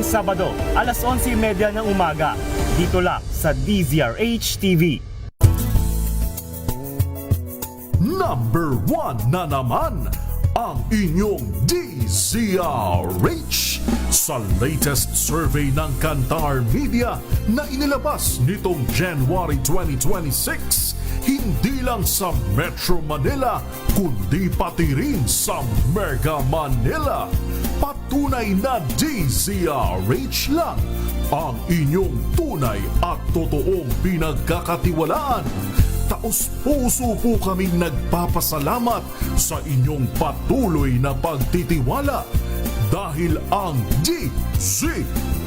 tuwing Sabado, alas 11:30 ng umaga. Dito lang sa DZRH TV. Number 1 na naman ang inyong DZRH sa latest survey ng Kantar Media na inilabas nitong January 2026. Hindi lang sa Metro Manila, kundi pati rin sa Mega Manila. Patunay na DZRH lang ang inyong tunay at totoong pinagkakatiwalaan. Taos-puso po kaming nagpapasalamat sa inyong patuloy na pagtitiwala dahil ang DZRH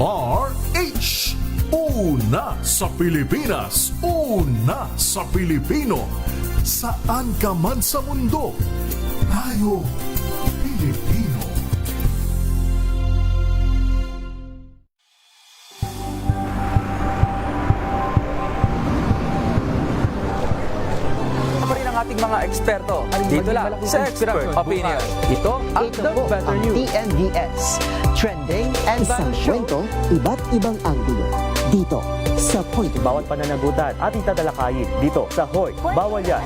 una sa Pilipinas, una sa Pilipino. Saan ka man sa mundo, tayo Pilipino. Ating mga eksperto dito lang sa Expert Opinion. Ito ang The Better News. TNVS, trending and isang kwento, iba't ibang anggulo. Dito sa Point of Bawat pananagutan at itatalakayin dito sa Hoy. Bawal yan.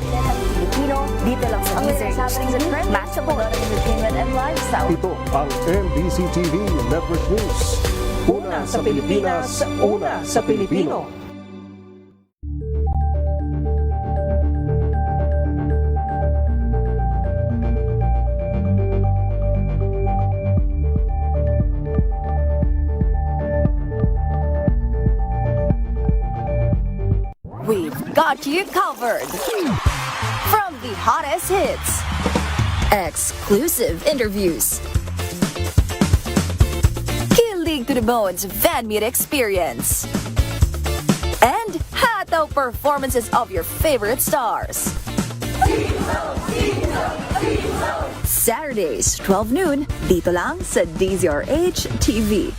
Filipino, dito lang sa DZRH. Match up on entertainment and lifestyle. Ito ang MBC TV Network News. Una sa Pilipinas, una sa Pilipino. We've got you covered. From the hottest hits, exclusive interviews, kilig to the bones fan meet experience, and hataw performances of your favorite stars. Saturdays, 12 noon, dito lang sa DZRH TV.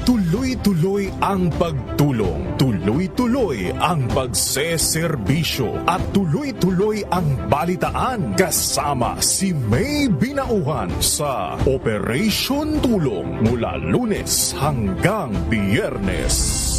Tuloy-tuloy ang pagtulong, tuloy-tuloy ang pagseserbisyo at tuloy-tuloy ang balitaan kasama si May Binauhan sa Operation Tulong mula Lunes hanggang Biyernes.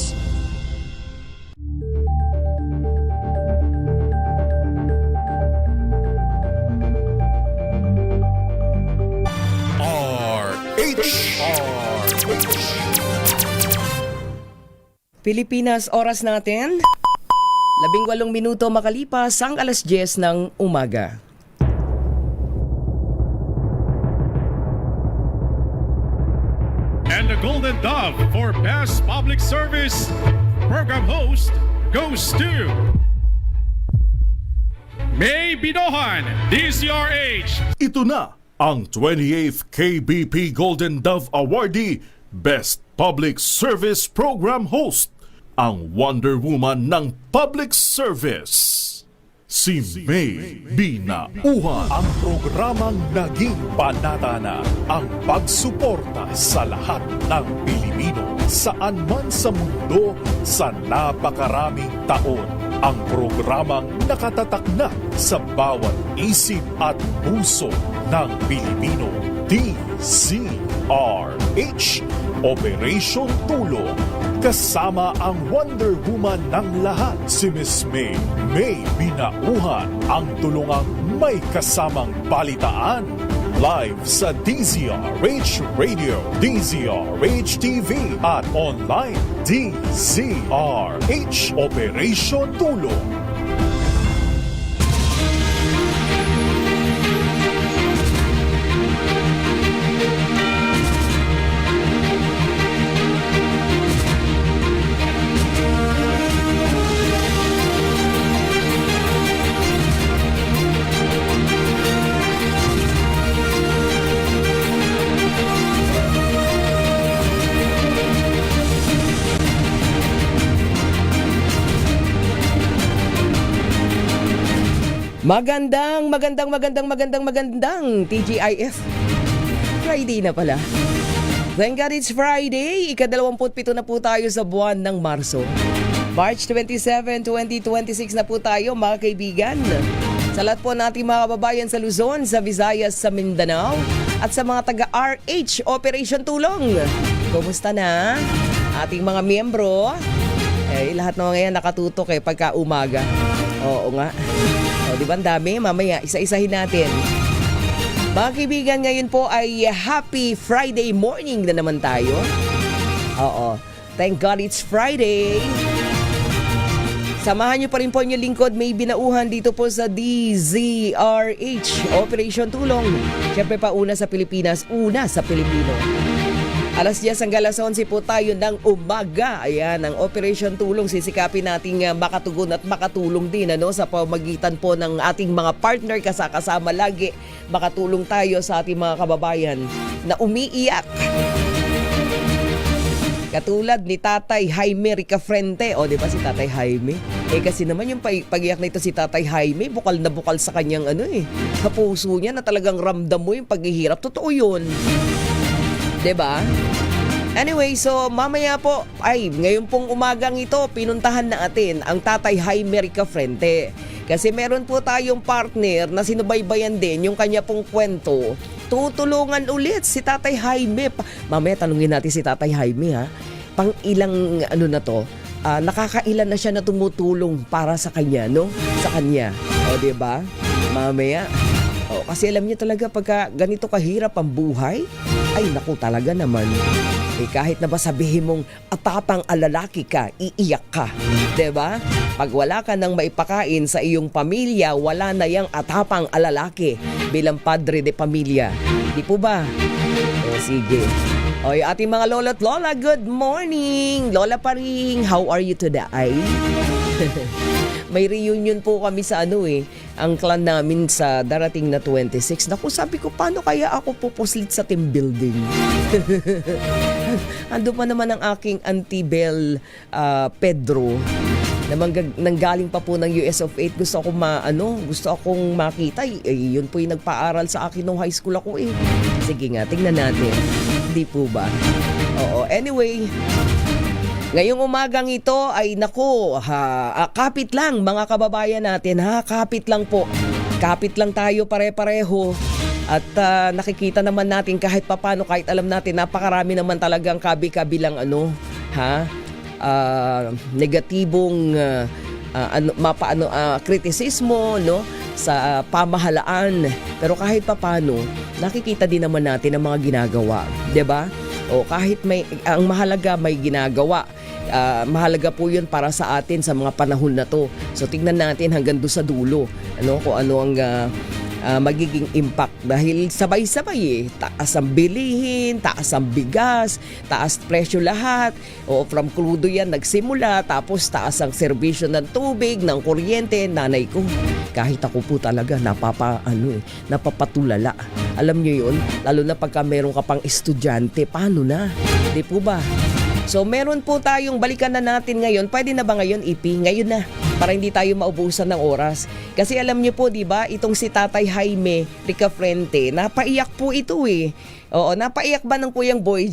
Pilipinas, oras natin 18 minuto makalipas ang alas 10 ng umaga. And the Golden Dove for Best Public Service Program Host goes to May Binohan, DZRH. Ito na ang 28th KBP Golden Dove Awardee Best Public Service Program Host, ang Wonder Woman ng Public Service, si May Binauhan. Ang programang naging panata na ang pagsuporta sa lahat ng Pilipino saan man sa mundo sa napakaraming taon. Ang programang nakatatak na sa bawat isip at puso ng Pilipino. DZRH, Operation Tulong. Kasama ang Wonder Woman ng lahat, si Miss May Binauhan, ang tulungang may kasamang balitaan. Live sa DZRH Radio, DZRH TV at online DZRH Operation Tulong. Magandang TGIF. Friday na pala. Thank God it's Friday. Ika-27 na po tayo sa buwan ng Marso. March 27, 2026 na po tayo mga kaibigan. Sa lahat po nating mga kababayan sa Luzon, sa Visayas, sa Mindanao at sa mga taga-RH Operation Tulong. Kumusta na ating mga miyembro? Lahat na ngayon nakatutok pagka umaga. Oo nga. Di ba ang dami? Mamaya isa-isahin natin. Mga kaibigan, ngayon po ay Happy Friday morning na naman tayo. Oo. Thank God it's Friday. Samahan niyo pa rin po yung lingkod, may binauhan dito po sa DZRH Operation Tulong. Siyempre pa una sa Pilipinas, una sa Pilipino. Alas 10 hanggang alas 11 po tayo ng umaga. Ayan, ang Operation Tulong. Sisikapin nating makatugon at makatulong din sa pamagitan po ng ating mga partner kasama lagi. Makatulong tayo sa ating mga kababayan na umiiyak. Katulad ni Tatay Jaime Ricafrente. O, di ba si Tatay Jaime? Kasi naman yung pag-iyak na ito si Tatay Jaime, bukal na bukal sa kanyang kapuso niya na talagang ramdam mo yung paghihirap. Totoo yun. Diba? Anyway, so mamaya po, ngayon pong umagang ito, pinuntahan natin ang Tatay Jaime Ricafrente. Kasi meron po tayong partner na sinubaybayan din yung kanya pong kwento. Tutulungan ulit si Tatay Jaime. Mamaya tanungin natin si Tatay Jaime pang ilang na to, nakakailan na siya na tumutulong para sa kanya, no? Sa kanya. O, diba? Mamaya. Kasi alam niyo talaga pagka ganito kahirap ang buhay, ay naku talaga naman. Kahit na ba sabihin mong atapang alalaki ka, iiyak ka. Diba? Pag wala ka nang maipakain sa iyong pamilya, wala na yang atapang alalaki bilang padre de pamilya. Di po ba? Sige. Oy, ating mga lola at lola, good morning! Lola Paring, how are you today? May reunion po kami sa ang clan namin sa darating na 26. Naku, sabi ko, paano kaya ako pupuslit sa team building? Ando pa naman ang aking Auntie Bel Pedro na nanggaling pa po ng US of 8. Gusto akong makita. Yun po yung nagpaaral sa akin nung high school ako Sige nga, tingnan natin. Hindi po ba? Oo, anyway. Ngayong umagang ito ay kapit lang mga kababayan natin kapit lang po. Kapit lang tayo pare-pareho. At nakikita naman natin kahit papano, kahit alam natin napakarami naman talagang kabi-kabilang negatibong kritisismo sa pamahalaan. Pero kahit papano, nakikita din naman natin ang mga ginagawa, 'di ba? O kahit ang mahalaga may ginagawa. Mahalaga po yun para sa atin sa mga panahon na to. So tingnan natin hanggang doon sa dulo kung ano ang magiging impact. Dahil sabay-sabay taas ang bilihin, taas ang bigas, taas presyo lahat. From crudo yan nagsimula, tapos taas ang serbisyo ng tubig, ng kuryente. Nanay ko, kahit ako po talaga napapatulala. Alam nyo yun, lalo na pagka meron ka pang estudyante, paano na? Di po ba? So meron po tayong, balikan na natin ngayon. Pwede na ba ngayon, Ipi? Ngayon na, para hindi tayo maubusan ng oras. Kasi alam niyo po, di ba, itong si Tatay Jaime Ricafrente, napaiyak po ito Oo, napaiyak ba ng Kuyang Boy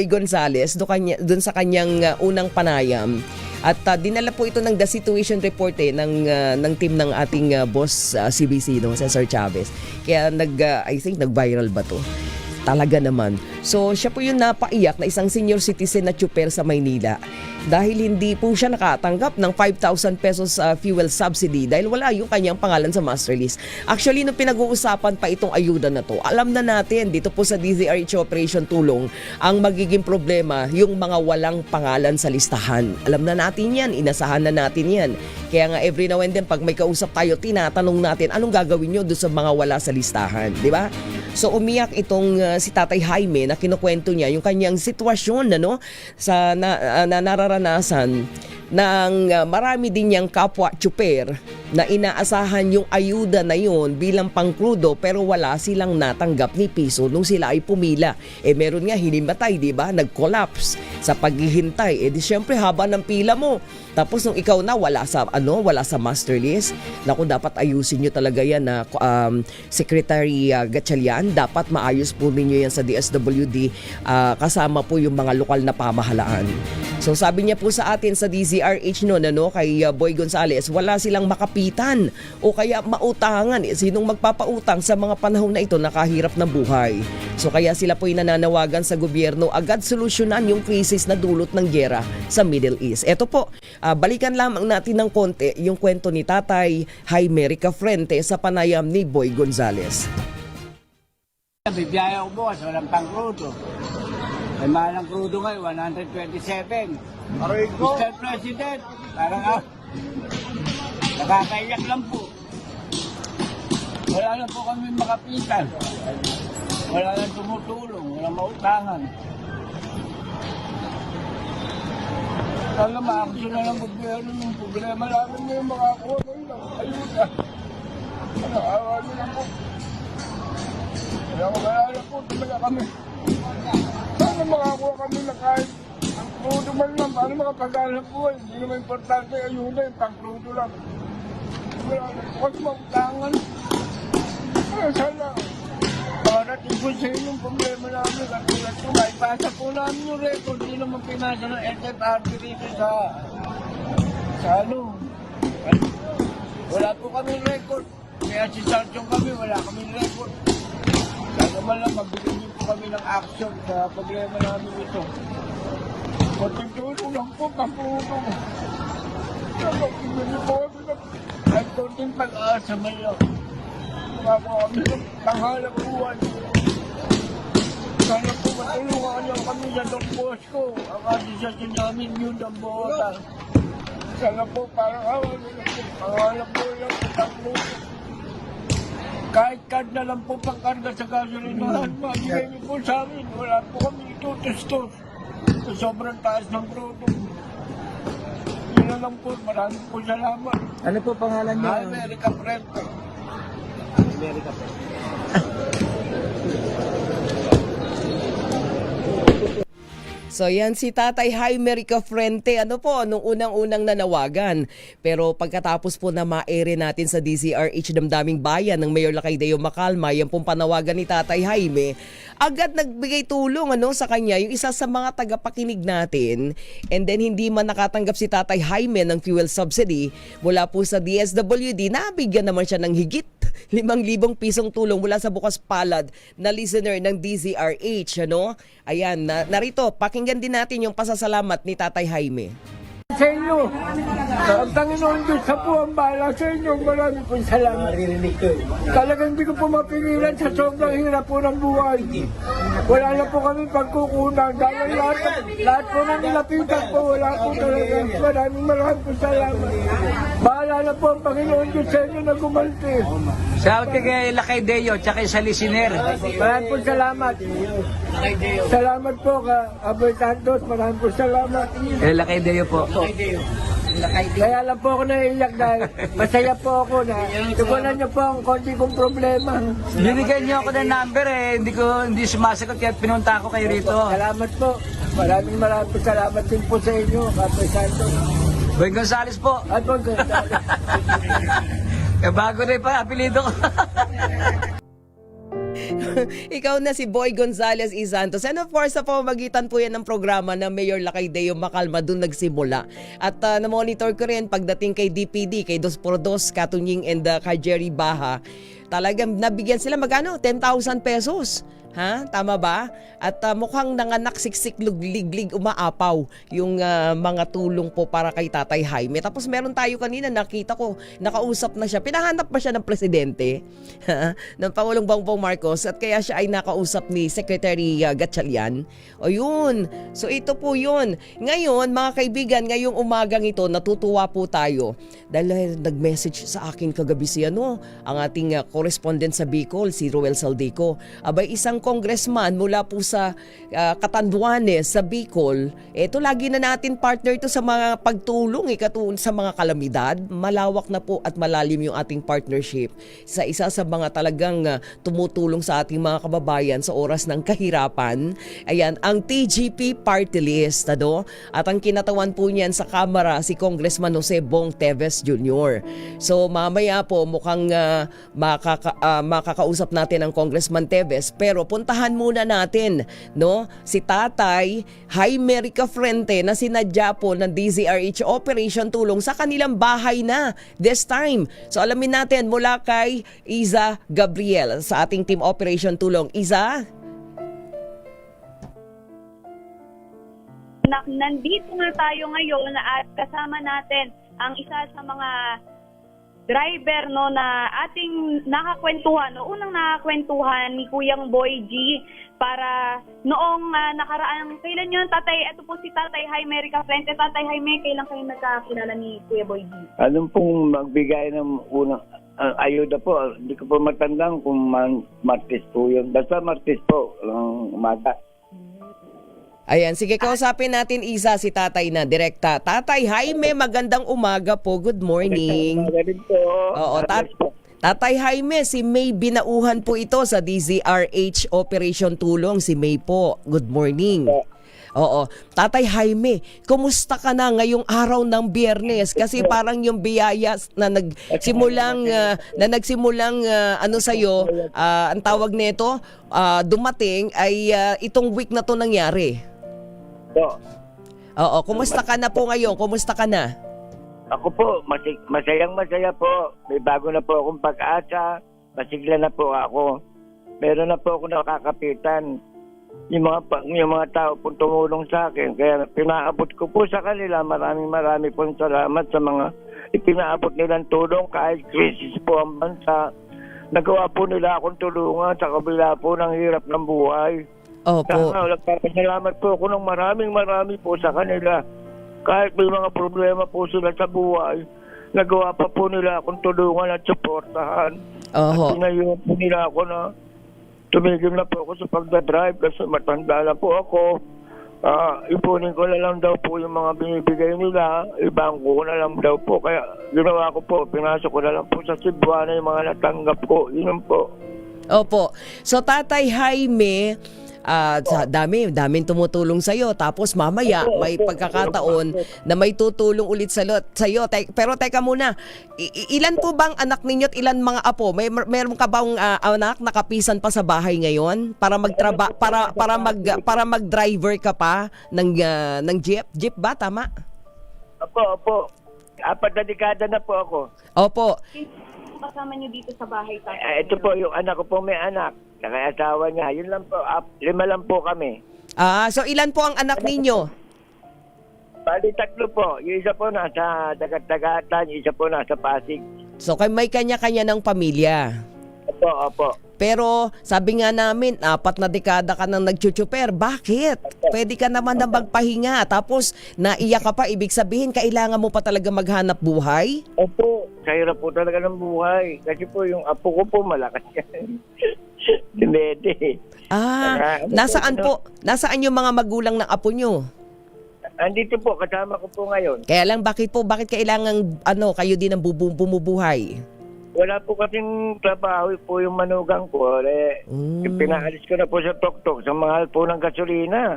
Gonzales doon sa kanyang unang panayam. At dinala po ito ng The Situation Report ng team ng ating boss CBC, Cesar Chavez. Kaya I think nag-viral ba to? Talaga naman. So siya po yung napaiyak na isang senior citizen na tsuper sa Maynila dahil hindi po siya nakatanggap ng 5,000 pesos fuel subsidy dahil wala yung kanyang pangalan sa master list. Actually, nung pinag-uusapan pa itong ayuda na to, alam na natin dito po sa DZRH Operation Tulong ang magiging problema yung mga walang pangalan sa listahan. Alam na natin yan, inasahan na natin yan. Kaya nga every now and then pag may kausap tayo, tinatanong natin anong gagawin nyo doon sa mga wala sa listahan, di ba? So umiyak itong si Tatay Jaime na kinukwento niya yung kanyang sitwasyon sa nararanasan ng marami din niyang kapwa tsuper na inaasahan yung ayuda na yun bilang pangkrudo pero wala silang natanggap ni piso nung sila ay pumila. Meron nga hinimatay, di ba? Nag-collapse sa paghihintay. Di syempre haba ng pila mo. Tapos nung ikaw na wala sa master list, naku, dapat ayusin nyo talaga yan na Secretary Gatchalian. yan, dapat maayos po ninyo yan sa DSWD kasama po yung mga lokal na pamahalaan. So sabi niya po sa atin sa DZRH noon, kay Boy Gonzales, wala silang makapitan o kaya mautangan. Sinong magpapautang sa mga panahon na ito nakahirap ng buhay? So kaya sila po nananawagan sa gobyerno agad solusyonan yung krisis na dulot ng giyera sa Middle East. Ito po, balikan lamang natin ng konti yung kwento ni Tatay Jaime Ricafrente sa panayam ni Boy Gonzales. Bibiyaya ko bukas, walang pang krudo. May mahal ng krudo ngayon, 127. Mr. President, parang nakakaiyak lang po. Wala na po kami makapitan. Wala na tumutulong, wala mautangan. Kala maaksyon na lang gobyerno ng problema namin ngayon, makakuha kayo ng ayuda. Awa nyo lang po. Wala na po talaga kami. Paano makakuha kami na kahit ang krudo man lang, paano makapaghanap po? Hindi naman importante ayuda, yung pang-krudo lang. Wala na po kasi mautangan. Sana, parating po sa inyong problema namin. Katulad po, maipasa po namin yung record. Hindi naman pinasa ng SFRB dito sa wala po kami record. Kaya si Sarchong kami, wala kami record. Sana man lang, magbigyan niyo po kami ng action sa problema namin ito. Matutulong lang po, kapulong. Sana, magbigyan niyo po kami ng kahit konting pag-aasa man lang. Kami ng tanghalang buwan. Sana po matulungan niyo kami sa Don Bosco. Ang asosasyon namin yun ang Bohota. Sana po parang awan nila po. Tanghalang buwan lang po. Kahit card na lang po pangkarga sa gasolinahan, mabigay niyo po sa amin. Wala po kami itutustos. Sobrang taas ng product. Yun na lang po. Maraming po salamat. Ano po pangalan niyo? America Frente. So yan si Tatay Jaime Ricafrente, nung unang-unang nanawagan. Pero pagkatapos po na ma-air natin sa DZRH Damdaming Bayan ng Mayor Lacaideo Macalma, yan pong panawagan ni Tatay Jaime, agad nagbigay tulong sa kanya, yung isa sa mga tagapakinig natin. And then hindi man nakatanggap si Tatay Jaime ng fuel subsidy mula po sa DSWD, nabigyan naman siya ng higit 5,000 pisong tulong mula sa bukas palad na listener ng DZRH. Ayan, narito, pakinggan din natin yung pasasalamat ni Tatay Jaime. Sa inyo, ang Panginoon Diyos sa po ang bahala sa inyo. Marami pong salamat. Talagang hindi ko po mapigilan sa sobrang hirap po ng buhay. Wala na po kami pagkukunan. Dahil lahat po na nilapitan po, wala po talaga. Maraming po salamat. Bahala na po ang Panginoon Diyos sa inyo na gumalte. Salamat kay Lacaideo tsaka sa listener. Maraming po salamat. Salamat po ka Aboy Santos. Maraming po salamat. Kay Lacaideo po. Kaya lang po ako naiiyak dahil masaya po ako na tugunan niyo po ang konti kong problema. Binigyan niyo ako ng number hindi sumasagot kaya pinunta ako kayo rito. Salamat po. Maraming po salamat din po sa inyo, Kapoy Santos. Boy Gonzales po. At Boy Gonzales. Bago rin pa, apelido ko. Ikaw na si Boy Gonzales E. Santos. And of course, sa pamamagitan po yan ng programa na Mayor Lacaideo Macalma doon nagsimula. At na-monitor ko rin pagdating kay DPD, kay Dos por Dos, Katunying and kay Jerry Baha. Talagang nabigyan sila magkano? 10,000 pesos. Ha? Tama ba? At mukhang nanganak siksik liglig umaapaw yung mga tulong po para kay Tatay Jaime. Tapos meron tayo kanina, nakita ko, nakausap na siya. Pinahanap ba siya ng presidente? ng Pangulong Bongbong Marcos at kaya siya ay nakausap ni Secretary Gatchalian. O yun. So ito po yun. Ngayon, mga kaibigan, ngayong umagang ito, natutuwa po tayo. Dahil nag-message sa akin kagabi si ang ating correspondent sa Bicol, si Roel Saldico. Abay, isang congressman mula po sa Catanduanes, sa Bicol. Ito, lagi na natin partner ito sa mga pagtulong, katulad sa mga kalamidad. Malawak na po at malalim yung ating partnership sa isa sa mga talagang tumutulong sa ating mga kababayan sa oras ng kahirapan. Ayan, ang TGP Party List, ano? At ang kinatawan po niyan sa Kamara si Congressman Jose Bong Teves Jr. So mamaya po mukhang makakausap natin ang Congressman Teves, pero puntahan muna natin, no, si Tatay Jaime Ricafrente na sinadya po ng DZRH Operation Tulong sa kanilang bahay na this time. So alamin natin mula kay Iza Gabriel sa ating Team Operation Tulong. Iza? Nandito nga tayo ngayon at kasama natin ang isa sa mga driver, no, na ating nakakwentuhan, no, unang nakakwentuhan ni Kuyang Boy G para noong nakaraan. Kailan yun, Tatay? Ito po si Tatay Jaime Ricafrente. Tatay Jaime, kailan kayo nagkakilala ni Kuya Boy G? Anong pong magbigay ng unang ayuda po? Hindi ko po matandang kung Martes po yun. Basta Martes po, umaga. Ayan, sige, kausapin natin Isa si Tatay na direkta. Tatay Jaime, magandang umaga po. Good morning. Magaling po. Oo, Tatay Jaime, si May binauhan po ito sa DZRH Operation Tulong. Si May po. Good morning. Oo. Tatay Jaime, kumusta ka na ngayong araw ng Biyernes? Kasi parang yung biyaya na nagsimulang ano sa'yo, ang tawag nito, dumating ay itong week na to nangyari. Oo, kumusta ka na po ngayon? Kumusta ka na? Ako po, masayang-masaya po. May bago na po akong pag-asa. Masigla na po ako. Meron na po ako nakakapitan. Yung mga tao po tumulong sa akin. Kaya pinaabot ko po sa kanila. Maraming pong salamat sa mga ipinaabot nilang tulong. Kahit crisis po ang bansa, nagawa po nila akong tulungan sa kabila po ng hirap ng buhay. Opo. Nagpapasalamat po ako ng marami po sa kanila. Kahit may mga problema po sila sa buhay, nagawa pa po nila akong tulungan at suportahan. At pinayon po nila ako na tumigil na po ako sa pagdadrive kasi matanda na po ako. Ipunin ko na lang daw po yung mga binibigay nila. Ibangko ko na lang daw po. Kaya ginawa ko po, pinasok ko na lang po sa Cebuana yung mga natanggap ko. Yun po. Opo. So Tatay Jaime, daming tumutulong sa'yo. Tapos mamaya may pagkakataon na may tutulong ulit sa'yo. Pero teka muna, ilan po bang anak ninyo at ilan mga apo? Meron ka bang anak nakapisan pa sa bahay ngayon para para mag-driver ka pa ng jeep? Jeep ba? Tama? Opo. 4 na dekada na po ako. Opo. Kasama niyo dito sa bahay, Tatay? Ito po yung anak ko po, may anak. Kaya asawa niya. Yun lang po. 5 lang po kami. So ilan po ang anak ninyo? Bali 3 po. Yung isa po nasa Dagat-Dagatan, yung isa po nasa Pasig. So may kanya-kanya ng pamilya. Opo. Pero sabi nga namin, 4 na dekada ka nang nagchuchuper. Bakit? Pwede ka naman na magpahinga. Tapos naiyak ka pa. Ibig sabihin, kailangan mo pa talaga maghanap buhay? Opo. Kahirap po talaga ng buhay. Kasi po yung apo ko po malakas yan. Dimede. Nasaan yung mga magulang ng apo nyo? Andito po, kasama ko po ngayon. Kaya lang, bakit kailangan kayo din ang bumubuhay? Wala po kasing trabaho po yung manugang ko. Pinaalis ko na po sa tok-tok sa mahal po ng gasolina.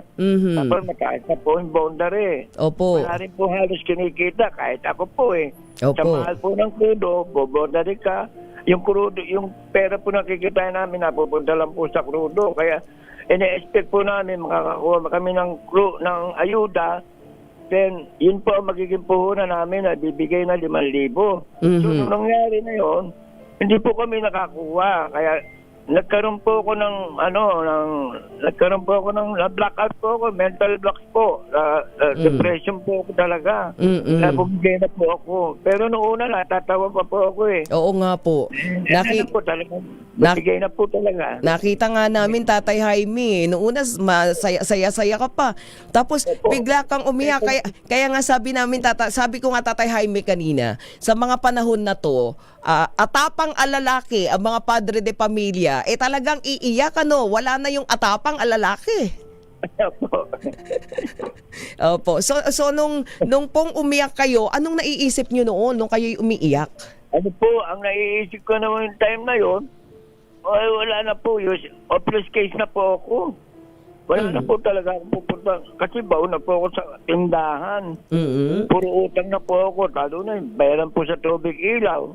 Tapos mataas na po yung boundary. Opo. Wala rin po halos kinikita kahit ako po Opo. Sa mahal po ng crudo, boundary ka. Yung crudo, yung pera po nakikita namin napupunta lang po sa crudo. Kaya ine-expect po namin makakakuha kami ng ayuda. Then, yun po ang magiging puhunan namin na bibigay na 5,000. So, nung nangyari na yun, hindi po kami nakakuha. Kaya, nagkaroon po ako ng blackout po ako, mental blocks po. Depression po ako talaga. Nabugay na po ako. Pero noong una, natatawa pa po ako Oo nga po. Nabigay na po talaga. Nakita nga namin, Tatay Jaime, noong una, saya-saya ka pa. Tapos, bigla kang umiyak. Kaya nga sabi ko nga Tatay Jaime kanina, sa mga panahon na to, atapang alalaki, ang mga padre de pamilya, pamilya, talagang iiyak wala na yung atapang alalaki. Opo. Opo. So nung pong umiyak kayo, anong naiisip nyo noon nung kayo'y umiiyak? Ano po, ang naiisip ko naman yung time na yun, ay wala na po, hopeless case na po ako. Wala na po talaga ako pupunta. Kasi baon na po ako sa tindahan. Puro utang na po ako. Talo na bayaran po sa tubig ilaw.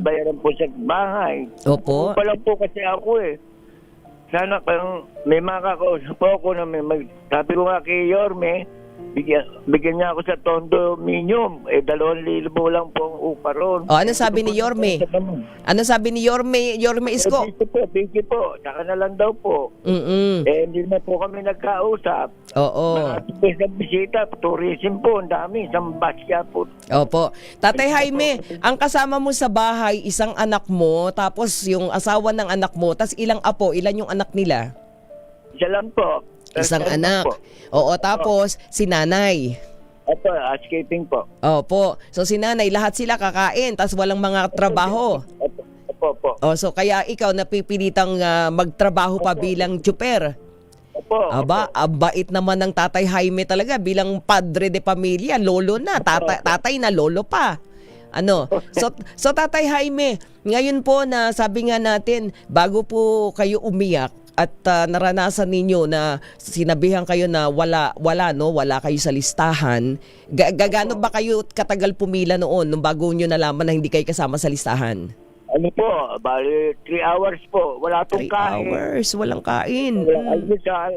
Bayaran po sa bahay. Opo. Pa lang po kasi ako Sana kung may makakausap po ako na sabi ko nga kay Yorme, bigyan niya ako sa condominium. 2,000 lang po ang upa ron. Ano sabi ni Yorme? Ano sabi ni Yorme Isko? Busy po. Saka na lang daw po. Hindi na po kami nagkausap. Oo. Sa bisita, tourism po, ang dami. Isang basya po. Opo. Tatay Jaime, ang kasama mo sa bahay, isang anak mo, tapos yung asawa ng anak mo, tas ilang apo, ilan yung anak nila? Isa lang po. Isang anak. Oo, tapos si nanay. Opo, escaping po. Opo. So si nanay, lahat sila kakain, tas walang mga trabaho. Opo. So kaya ikaw napipilitang magtrabaho pa bilang tsuper. Opo. Aba, abait naman ng Tatay Jaime talaga bilang padre de pamilya, lolo na, tatay na lolo pa. So Tatay Jaime, ngayon po na sabi nga natin, bago po kayo umiyak at naranasan ninyo na sinabihan kayo na wala kayo sa listahan, gaano ba kayo katagal pumila noon nung bago nyo nalaman na hindi kayo kasama sa listahan? Ano po, bali 3 hours po. Wala pong 3 kain. hours, walang kain. Walang almusal.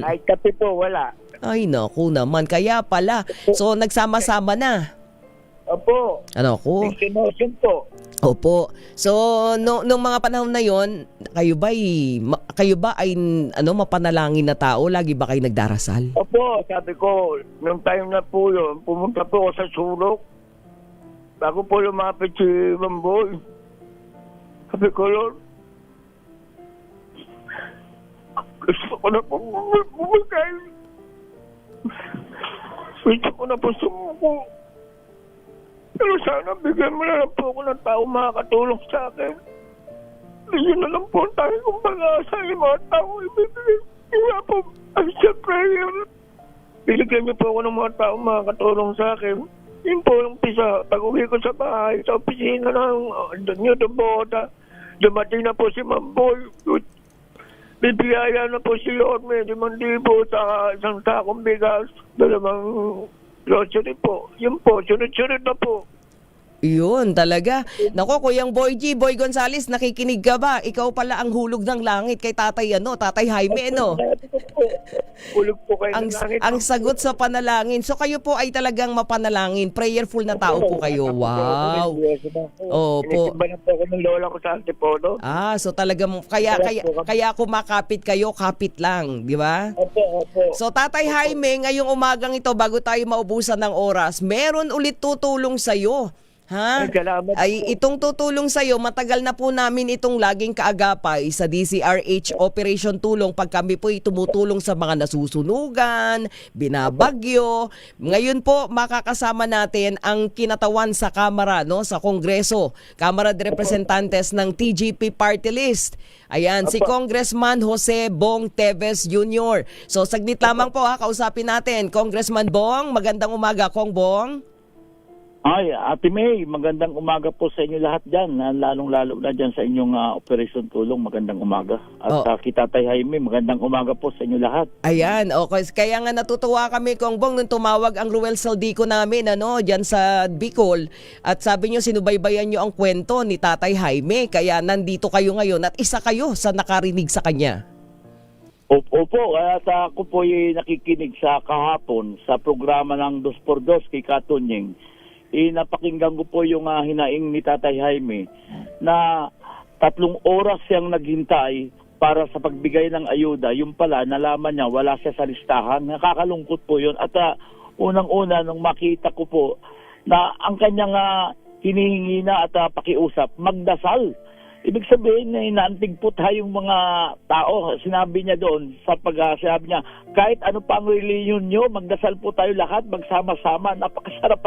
Kahit kape po, wala. Ay, naku naman. Kaya pala. So, nagsama-sama na. Opo. Ano ko? Destination po. Opo. So, nung mga panahon na yon, kayo ba ay mapanalangin na tao? Lagi ba kayo nagdarasal? Opo, sabi ko, nung time na po yun, pumunta po ako sa sulok. Bago po lumapit si Mamboy. Sabi ko, Lord, gusto ko na po bumagay. Gusto ko na po sumuko. Pero sana bigyan mo na lang po ako ng tao makakatulong sa akin. Bigyan na lang po tayo kung pag-asa yung mga tao ibibigay. Kaya po, ay sa prayer. Bigyan niyo po ako ng mga tao makakatulong sa akin. Yun po yung pisa. Pag-uwi ko sa bahay, sa opisina ng New Boda, dumating na po si Mamboy. Bibiyaya na po si Yorme, 5,000 sa isang takong bigas, 2 grocery po. Yun po, sunod-sunod na po. Yun, talaga. Nako, Kuyang Boy G, Boy Gonzales, nakikinig ka ba? Ikaw pala ang hulog ng langit kay Tatay Jaime, Hulog po kayo ng langit. Ang sagot sa panalangin. So kayo po ay talagang mapanalangin. Prayerful na tao po kayo. Wow. Opo. Inisimba na po ako ng lola ko sa Antipodo. So talagang, kaya kumakapit kayo, kapit lang. Di ba? Opo. So Tatay Jaime, ngayong umagang ito, bago tayo maubusan ng oras, meron ulit tutulong sa'yo. Ay, itong tutulong sa'yo, matagal na po namin itong laging kaagapay sa DCRH Operation Tulong pag kami po tumutulong sa mga nasusunugan, binabagyo. Ngayon po, makakasama natin ang kinatawan sa Kamara, sa Kongreso, Kamara de Representantes ng TGP Party List. Ayan, si Congressman Jose Bong Teves Jr. So, saglit lamang po kausapin natin. Congressman Bong, magandang umaga, Kong Bong. Ay, Ate May, magandang umaga po sa inyo lahat dyan. Lalong-lalo na dyan sa inyong Operation Tulong. Magandang umaga. At kita Tatay Jaime, magandang umaga po sa inyo lahat. Ayan, okay. Kaya nga natutuwa kami, Kong Bong, nung tumawag ang Ruel Saldico namin, dyan sa Bicol. At sabi nyo, sinubaybayan nyo ang kwento ni Tatay Jaime. Kaya nandito kayo ngayon at isa kayo sa nakarinig sa kanya. Opo, at ako po ay nakikinig sa kahapon sa programa ng 2x2 kay Katunyeng. Napakinggan ko po yung hinaing ni Tatay Jaime na 3 oras siyang naghintay para sa pagbigay ng ayuda. Yung pala, nalaman niya, wala siya sa listahan. Nakakalungkot po yun. At unang-una, nung makita ko po na ang kanyang hinihingi na at pakiusap, magdasal. Ibig sabihin na inaantig po tayong mga tao. Sinabi niya doon, sabi niya, kahit ano pa ang reliyon nyo, magdasal po tayo lahat, magsama-sama, napakasarap.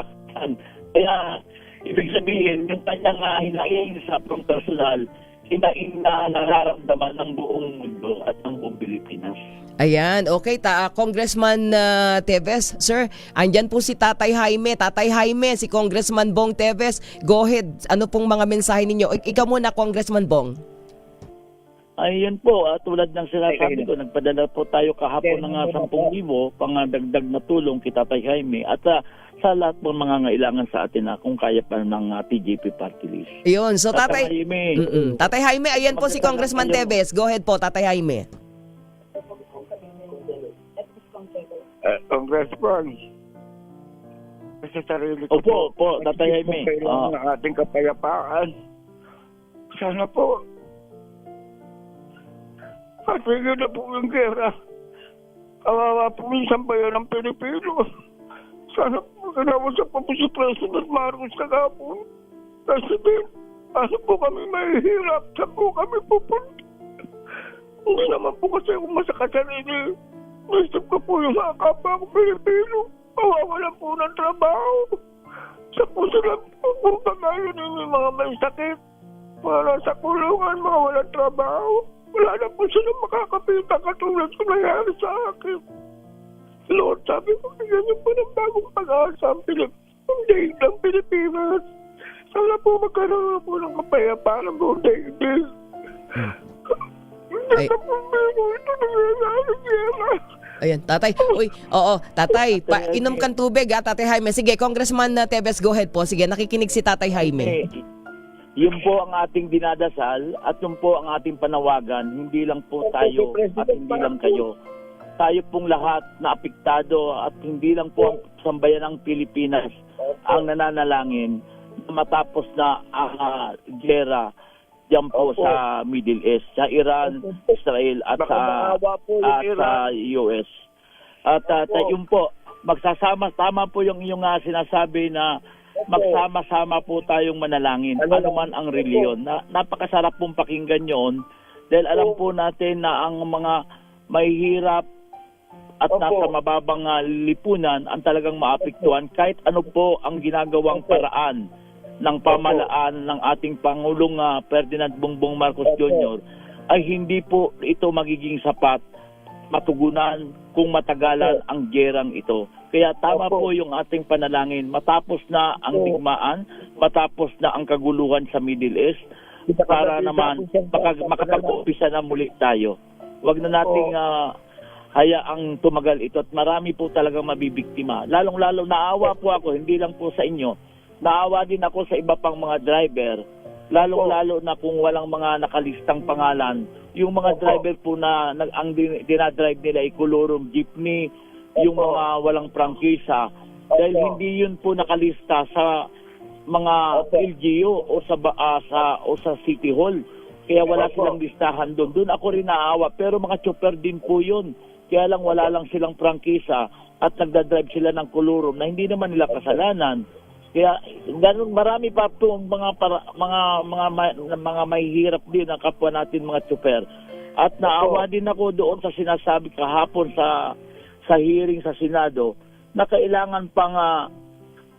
Kaya, ibig sabihin, yung kanyang hinaing sa personal, hinaing na nararamdaman ng buong mundo at ng buong Pilipinas. Ayan, okay. Congressman Teves, sir, andyan po si Tatay Jaime. Tatay Jaime, si Congressman Bong Teves. Go ahead. Ano pong mga mensahe ninyo? Ikaw muna, Congressman Bong. Ayun po, tulad ng sinasabi ko, nagpadala po tayo kahapon ng 10,000 pangdagdag na tulong kay Tatay Jaime at sa lahat ng mga ngailangan sa atin na kung kaya pa ng TJP Party List. Yun, so Tatay Jaime. Tatay Jaime, ayan po si Congressman Teves. Go ahead po, Tatay Jaime. Congressman, sa sarili ko Opo, Tatay Jaime. Kailangan ng ating kapayapaan. Sana po, patigil na po yung gera. Kawawa po yung sambayan ng Pilipino. Sana po, kinausap po si President Marcos kagapon. President, paano po kami mahihirap? Saan po kami pupunta? Hindi naman po kasi kung masakasarili. Gusto ko po yung mga kapwa ko Pilipino. Mawawala po ng trabaho. Sa po sila po kung pagayon yung mga may sakit. Para sa kulungan, mga walang trabaho. Wala na po sila makakapita katulad sa nangyari sa akin. Lord, sabi ko, bigyan niyo po ng bagong pag-asa ang daig ng Pilipinas. Sana po magkaroon po ng kapayapaan ng buong daigdig. Hindi na po ito nangyayari sila. Ayan, Tatay. Uy, oo, Tatay, inom kang tubig ha, Tatay Jaime. Sige, Congressman Teves, go ahead po. Sige, nakikinig si Tatay Jaime. Yun po ang ating dinadasal at yun po ang ating panawagan. Hindi lang po tayo at hindi lang kayo. Tayo pong lahat na apektado at hindi lang po ang sambayan ng Pilipinas ang nananalangin na matapos na ang gera diyan po sa Middle East, sa Iran, Israel at sa US. At yun po, magsasama-sama po yung sinasabi na magsama-sama po tayong manalangin, ano man ang reliyon. Napakasarap pong pakinggan yun dahil alam po natin na ang mga mahihirap at nasa mababang lipunan ang talagang maapektuhan kahit ano po ang ginagawang paraan ng pamahalaan ng ating Pangulong Ferdinand Bongbong Marcos Jr. ay hindi po ito magiging sapat matugunan kung matagalan ang gerang ito. Kaya tama po yung ating panalangin. Matapos na ang digmaan, matapos na ang kaguluhan sa Middle East, para naman makapag-umpisa na muli tayo. Huwag na nating hayaang tumagal ito at marami po talagang mabibiktima. Lalong-lalo naawa po ako, hindi lang po sa inyo. Naawa din ako sa iba pang mga driver, lalong-lalo na kung walang mga nakalistang pangalan. Yung mga driver po na ang dinadrive nila ay kolorom jeepney, yung mga walang prangkisa, dahil hindi yun po nakalista sa mga LGU o sa City Hall. Kaya wala silang listahan doon. Doon ako rin naawa, pero mga chopper din po yun. Kaya lang wala lang silang prangkisa at nagdadrive sila ng kolorom na hindi naman nila kasalanan. Kaya ganun marami pa po mga mahihirap din ang kapwa natin mga tsuper. At naawa din ako doon sa sinasabi kahapon sa hearing sa Senado na kailangan pang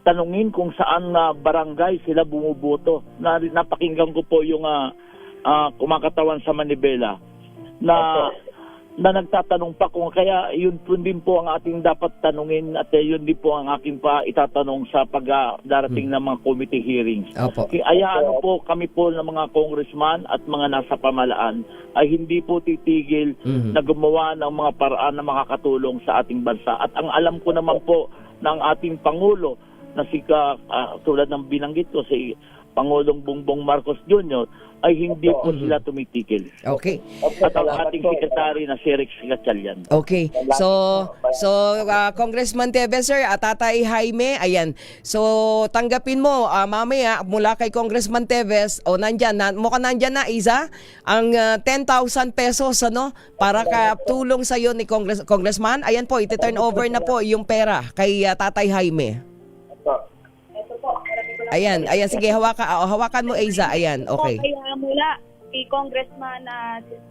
tanungin kung saan barangay sila bumuboto. Napakinggan ko po yung kumakatawan sa Manibela na nagtatanong pa kung kaya yun po din po ang ating dapat tanungin at yun din po ang aking pa itatanong sa darating na mga committee hearings. Ayaano po kami po ng mga congressman at mga nasa pamalaan ay hindi po titigil na gumawa ng mga paraan na makakatulong sa ating bansa. At ang alam ko naman po ng ating Pangulo na tulad ng binanggit ko si Pangulong Bongbong Marcos Jr. ay hindi po sila tumitigil. Okay. At ang ating sekretary na si Rex Gatchalian. Okay. So Congressman Teves, sir, Tatay Jaime, ayan. So tanggapin mo mamaya mula kay Congressman Teves o nandyan na Isa ang 10,000 pesos para tulong sa iyo ni Congressman. Ayan po, iti-turn over na po yung pera kay Tatay Jaime. Ayan, sige, hawakan mo, Aiza. Ayan, okay. Kaya mula kay Congressman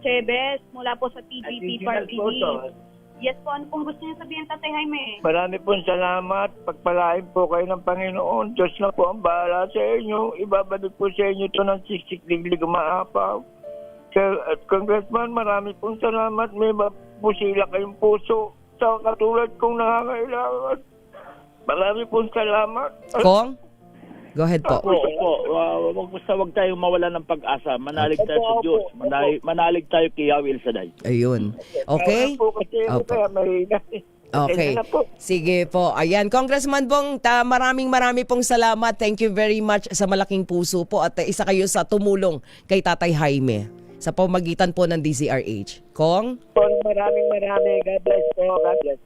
Teves, mula po sa TGP Party List, Yes po, ano pong gusto niyo sabihin, Tatay Jaime? Marami pong salamat. Pagpalain po kayo ng Panginoon. Diyos na po ang bahala sa inyo. Ibabalik po sa inyo ito ng siksik-liglig umaapaw. Sir at Congressman, marami pong salamat. May pusila kayong puso sa katulad kong nangangailangan. Marami pong salamat. Kong? Go ahead po. Wag tayong mawala ng pag-asa. Manalig tayo sa Diyos. Manalig tayo kay Yahweh El Shaddai. Ayun. Okay? Po kasi Opo. kaya mahina. Okay. Ayun na po. Sige po. Ayan, Congressman Bong, maraming pong salamat. Thank you very much sa malaking puso po at isa kayo sa tumulong kay Tatay Jaime sa pamagitan po ng DZRH. Kong? Maraming. God bless po. God bless.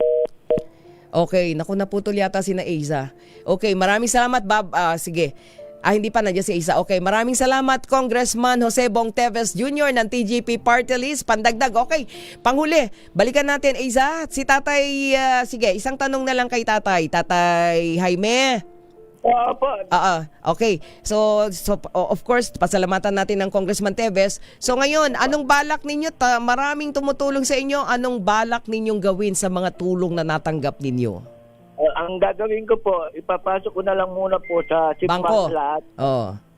Okay, naku, naputol yata si na Aiza. Okay, maraming salamat, Bob. Sige. Hindi pa, nandiyan si Aiza. Okay, maraming salamat, Congressman Jose Bong Teves Jr. ng TGP Party List. Pandagdag. Okay, panghuli. Balikan natin, Aiza. Si Tatay, sige, isang tanong na lang kay Tatay. Tatay Jaime. Okay. So of course, pasalamatan natin ng Congressman Teves. So ngayon, anong balak ninyo? Maraming tumutulong sa inyo. Anong balak ninyong gawin sa mga tulong na natanggap ninyo? Ang gagawin ko po, ipapasok ko na lang muna po sa Bangko. simbahan lahat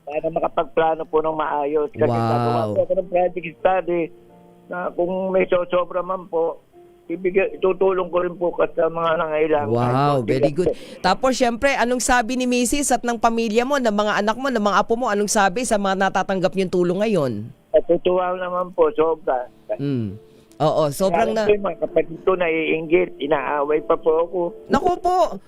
para makapagplano po ng maayos. Kasi gagawa po ako ng project study na kung may sobra man po, itutulong ko rin po sa mga nangailangan. Wow, very good. Tapos syempre, anong sabi ni Mrs. at ng pamilya mo, ng mga anak mo, ng mga apo mo, anong sabi sa mga natatanggap niyong tulong ngayon? Natutuwa naman po, sobra. Oo, sobrang na... Kapag ito naiinggit, inaaway pa po ako. Naku po,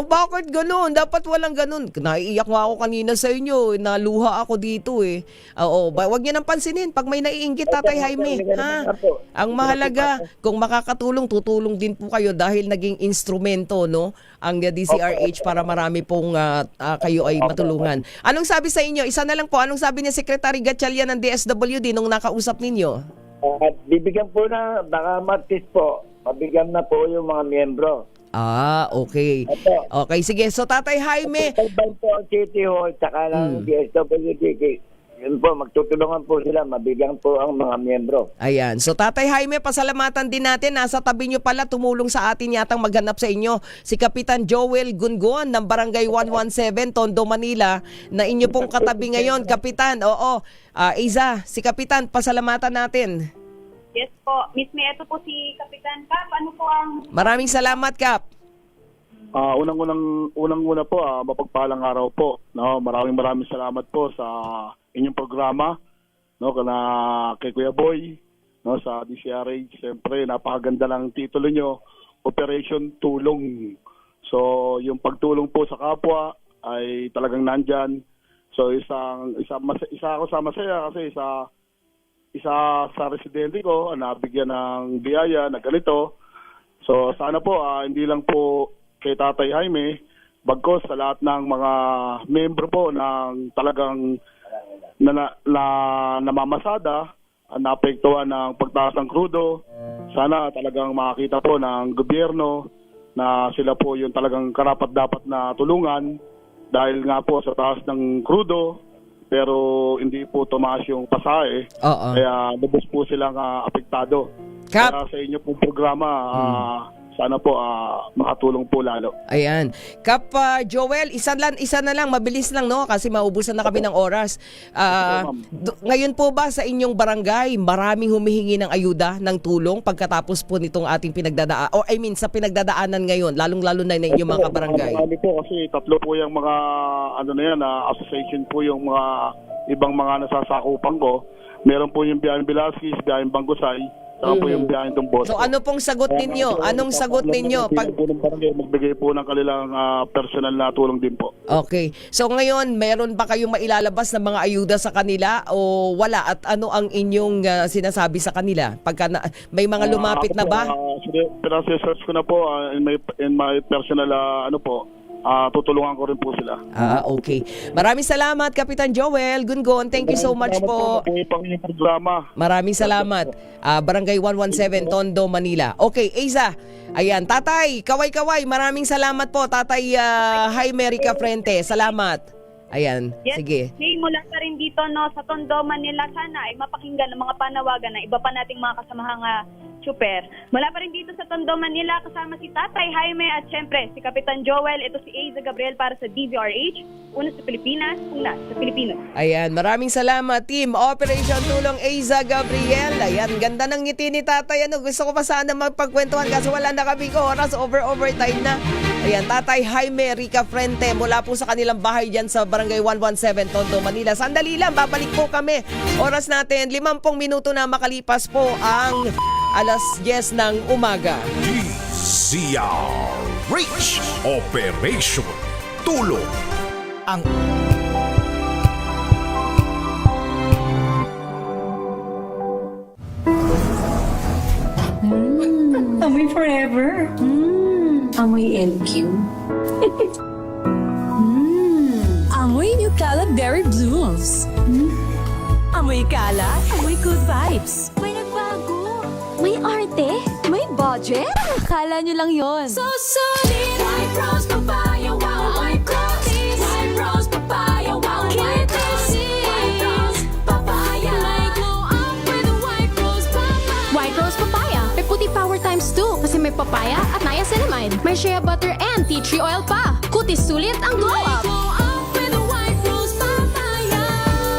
bakit ganun? Dapat walang ganun. Naiiyak nga ako kanina sa inyo. Naluha ako dito eh. Oo, wag niyo nang pansinin. Pag may naiinggit, Tatay Jaime. Ha? Ang mahalaga, kung makakatulong, tutulong din po kayo dahil naging instrumento, no? Ang DZRH para marami pong kayo ay matulungan. Anong sabi sa inyo? Isa na lang po. Anong sabi ni Secretary Gatchalian ng DSWD nung nakausap ninyo? Bibigyan po na, baka Martis po, mabigyan na po yung mga miyembro. Okay. Okay, sige. So, Tatay Jaime. Pagban po ang City Hall, saka lang DSWD. Yun po, magtutulungan po sila, mabigyan po ang mga miyembro. Ayan. So, Tatay Jaime, pasalamatan din natin. Nasa tabi nyo pala, tumulong sa atin yatang maghanap sa inyo. Si Kapitan Joel Gungon ng Barangay 117, Tondo, Manila, na inyo pong katabi ngayon. Kapitan, Aiza, si Kapitan, pasalamatan natin. Yes po. Miss May, ito po si Kapitan Cap. Ano po ang... Maraming salamat, Kap. Unang-una po, mapagpalang araw po. No, maraming salamat po sa inyong programa, no, kay Kuya Boy, no, sa DZRH. Siyempre, napakaganda ng titulo nyo, Operation Tulong. So, yung pagtulong po sa kapwa ay talagang nandyan. So, isa ako sa masaya kasi isa sa residente ko nabigyan ng biyaya na ganito. So sana po hindi lang po kay Tatay Jaime, bagkos sa lahat ng mga membro po ng talagang namamasada, naapektuhan ng pagtaas ng krudo. Sana talagang makakita po ng gobyerno na sila po yung talagang karapat-dapat na tulungan dahil nga po sa taas ng krudo, pero hindi po tumaas yung pasahe. Kaya lubos po silang apektado. Kaya sa inyo pong programa, sana po makatulong po lalo. Ayan. Kap Joel, isa na lang, mabilis lang, no? Kasi maubusan na kami ng oras. Ngayon po ba sa inyong barangay, maraming humihingi ng ayuda, ng tulong pagkatapos po nitong ating sa pinagdadaanan ngayon, lalong-lalo na inyong mga kabarangay? Marami po kasi tatlo po yung mga association po yung mga ibang mga nasasakupan ko. Meron po yung Biyaheng Velasquez, Biyaheng Bangosay, saka po yung Biyaheng Dombos. So ano pong sagot ninyo? Anong sagot ninyo? Magbigay po ng kanilang personal na tulong din po. Okay. So ngayon, meron ba kayong mailalabas na mga ayuda sa kanila o wala? At ano ang inyong sinasabi sa kanila? Pagka may mga lumapit na ba? Pinasa-search ko na po in my personal tutulungan ko rin po sila. Okay. Maraming salamat, Kapitan Joel Gungon. Thank you so much po. Maraming salamat. Barangay 117, Tondo, Manila. Okay, Aiza. Ayan, Tatay, kaway-kaway. Maraming salamat po, Tatay Jaime Rica Frente. Salamat. Ayan, yes, sige. Hey, mula pa rin dito, no, sa Tondo, Manila, sana ay mapakinggan ng mga panawagan ng iba pa nating mga kasamahang Chuper. Mula pa rin dito sa Tondo, Manila, kasama si Tatay Jaime at syempre si Kapitan Joel. Ito si Aiza Gabriel para sa DZRH. Una sa Pilipinas, una sa Pilipino. Ayan, maraming salamat, Team Operation Tulong Aiza Gabriel. Ayan, ganda ng ngiti ni Tatay. Gusto ko pa sana magpagkwentuhan kasi wala na kaming oras, overtime na. Ayan, Tatay Jaime Rica Frente mula po sa kanilang bahay dyan sa Barangay 117, Tondo, Manila. Sandali lang, babalik po kami. Oras natin, 50 minuto na makalipas po ang alas 10 ng umaga. DZRH Operation Tulong. Ang Amoy forever. Amoy LQ. Amoy New Cala Berry Blooms. Amoy Cala, amoy good vibes. May nagbago. May arte. May budget. Akala nyo lang yon. So solid. White Rose Papaya, wow, White Rose. White Rose Papaya, wow, White Rose. White Rose Papaya. May glow up with White Rose Papaya. White Rose Papaya. May puti power times 2 kasi may papaya at niacinamide. May shea butter and tea tree oil pa. Kutis sulit ang glow up. Glow up with White Rose Papaya.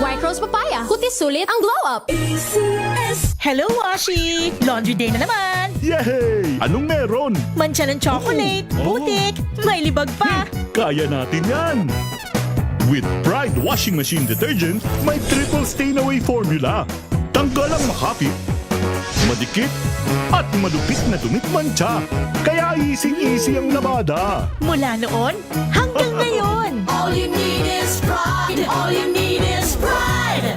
White Rose Papaya. Kutis sulit ang glow up. Hello, Washi! Laundry day na naman! Yay! Anong meron? Mancha ng chocolate, putik, may libag pa. Kaya natin yan! With Pride Washing Machine Detergent, may triple stain-away formula. Tanggal ang makapit, madikit, at malupit na dumit mancha. Kaya easy-easy ang labada. Mula noon hanggang ngayon. All you need is pride. All you need is pride.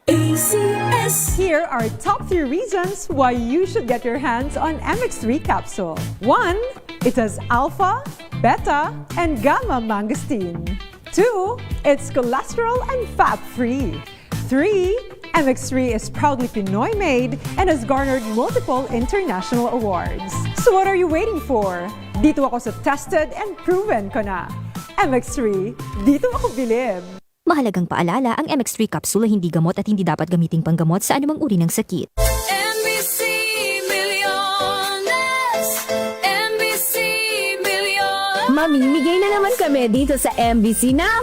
ACS. Here are top 3 reasons why you should get your hands on MX3 capsule. 1. It has alpha, beta, and gamma mangosteen. 2. It's cholesterol and fat-free. 3. MX3 is proudly Pinoy made and has garnered multiple international awards. So what are you waiting for? Dito ako sa tested and proven ko na. MX3, dito ako bilib. Mahalagang paalala, ang MX3 capsule ay hindi gamot at hindi dapat gamiting panggamot sa anumang uri ng sakit. MBC Milliones. MBC Milliones. Mamimigay na naman kami dito sa MBC ng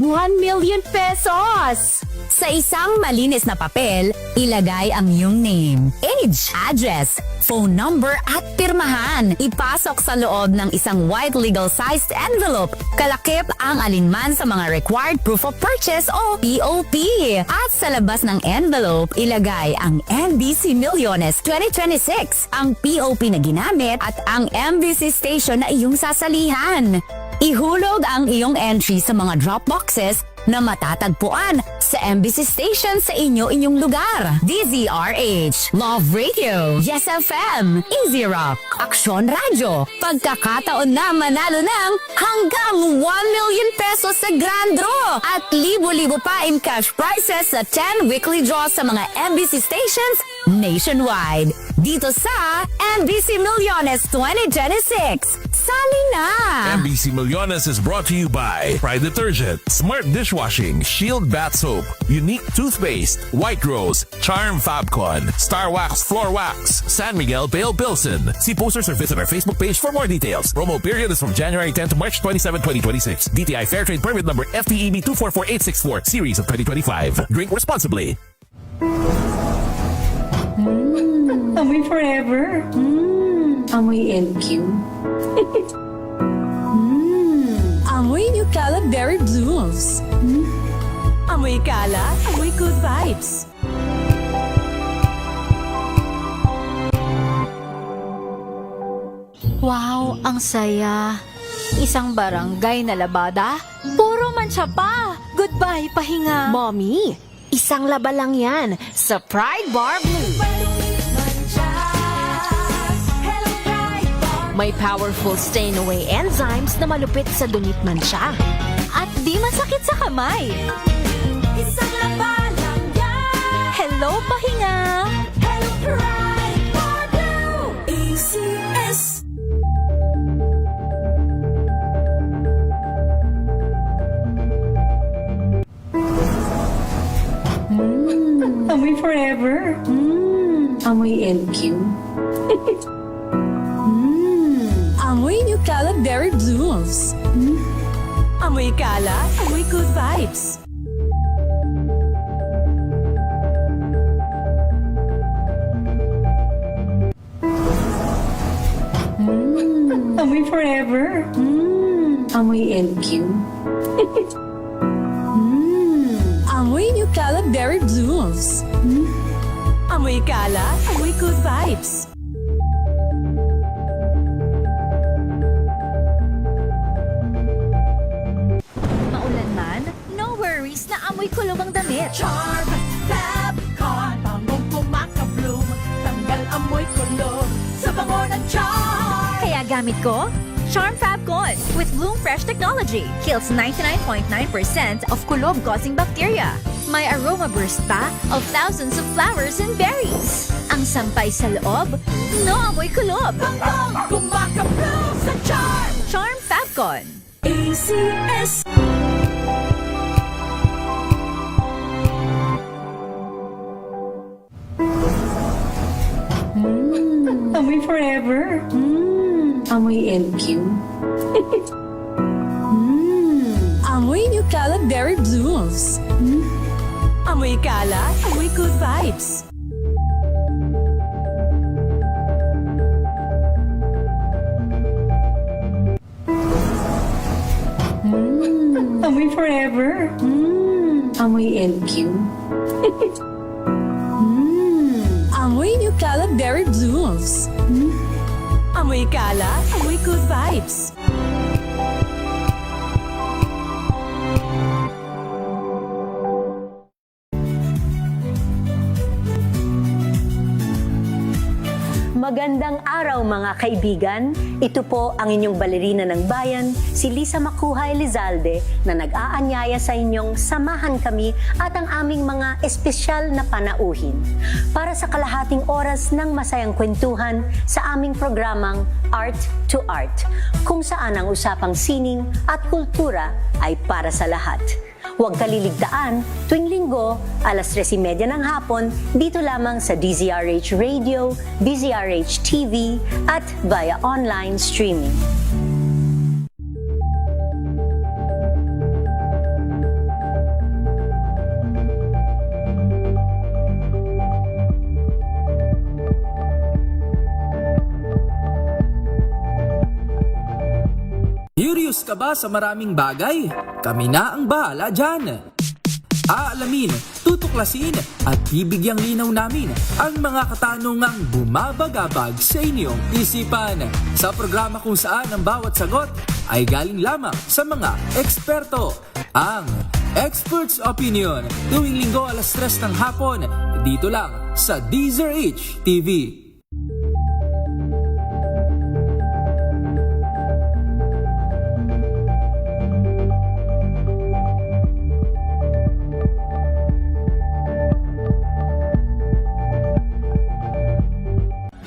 1 million pesos! Sa isang malinis na papel, ilagay ang iyong name, age, address, phone number at pirmahan. Ipasok sa loob ng isang white legal-sized envelope. Kalakip ang alinman sa mga required proof of purchase o POP. At sa labas ng envelope, ilagay ang MBC Milliones 2026, ang POP na ginamit at ang MBC station na iyong sasalihan. Ihulog ang iyong entry sa mga drop boxes na matatagpuan sa MBC station sa inyong lugar. DZRH, Love Radio, Yes FM, Easy Rock, Aksyon Radio. Pagkakataon na manalo ng hanggang 1 million pesos sa Grand Draw at libo-libo pa in cash prizes sa 10 weekly draws sa mga MBC stations nationwide. Dito sa MBC Milliones 2026. Sali na! MBC Milliones is brought to you by Pride Detergent, Smart Dishwashing, Shield Bath Soap, Unique Toothpaste, White Rose, Charm Fabcon, Star Wax Floor Wax, San Miguel Pale Pilsen. See posters or visit our Facebook page for more details. Promo period is from January 10 to March 27, 2026. DTI Fairtrade Permit Number FTEB 244864, Series of 2025. Drink responsibly. Amoy forever. Amoy LQ. Amoy New Cala Berry Blooms. Amoy Cala, amoy good vibes. Wow, ang saya. Isang barangay na labada, puro mancha pa. Goodbye, pahinga. Mommy, isang laba lang yan sa Pride Bar Blue. May powerful stain-away enzymes na malupit sa dunit mancha. At di masakit sa kamay. Isang laba lang yan. Hello, pahinga. Hello, Pride Bar Blue. ACS. Amoy forever. Amoy LQ. Amoy New Cala Berry Blooms. Amoy Cala, amoy good vibes. Amoy forever. Amoy LQ. Amoy New Cala Berry Blooms. Amoy Cala, amoy good vibes. Maulan man, no worries na amoy kulog ang damit. Charm Fabcon, bangong kumakabloom, tanggal amoy kulog sa bango ng charm. Kaya gamit ko, Charm Fabcon with Bloom Fresh technology. Kills 99.9% of kulob-causing bacteria. May aroma burst pa of thousands of flowers and berries. Ang sampay sa loob, no amoy kulob. Bangong kumakabloom sa charm. Charm Fabcon. ACS. Amoy forever. Amoy LQ. Amoy New Cala Berry Blooms. Amoy Cala, amoy good vibes. Amoy forever. Amoy LQ. Amoy New Cala Berry Blooms. Amoy Cala, amoy good vibes. Magandang araw mga kaibigan. Ito po ang inyong balerina ng bayan, si Lisa Makuha Elizalde, na nag-aanyaya sa inyong samahan kami at ang aming mga espesyal na panauhin para sa kalahating oras ng masayang kwentuhan sa aming programang Art to Art, kung saan ang usapang sining at kultura ay para sa lahat. Huwag kaliligtaan, tuwing linggo, alas 3:30 ng hapon, dito lamang sa DZRH Radio, DZRH TV, at via online streaming. Curious ka ba sa maraming bagay? Kami na ang bahala dyan. Aalamin, tutuklasin at bibigyang linaw namin ang mga katanungang bumabagabag sa inyong isipan. Sa programa kung saan ang bawat sagot ay galing lamang sa mga eksperto. Ang Expert's Opinion, tuwing linggo alas 3 ng hapon, dito lang sa DZRH TV.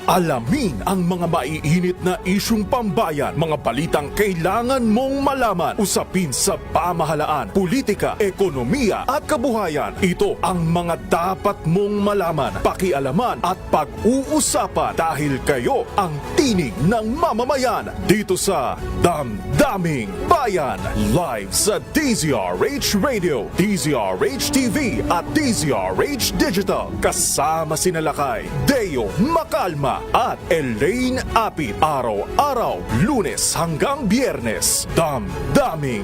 Alamin ang mga maiinit na isyung pambayan, mga balitang kailangan mong malaman, usapin sa pamahalaan, politika, ekonomiya at kabuhayan. Ito ang mga dapat mong malaman, pakialaman at pag-uusapan dahil kayo ang tinig ng mamamayan dito sa Damdaming Bayan. Live sa DZRH Radio, DZRH TV at DZRH Digital. Kasama sina Lakay, Deo Macalma at Elaine Apit. Araw-araw, Lunes hanggang Biyernes. Damdaming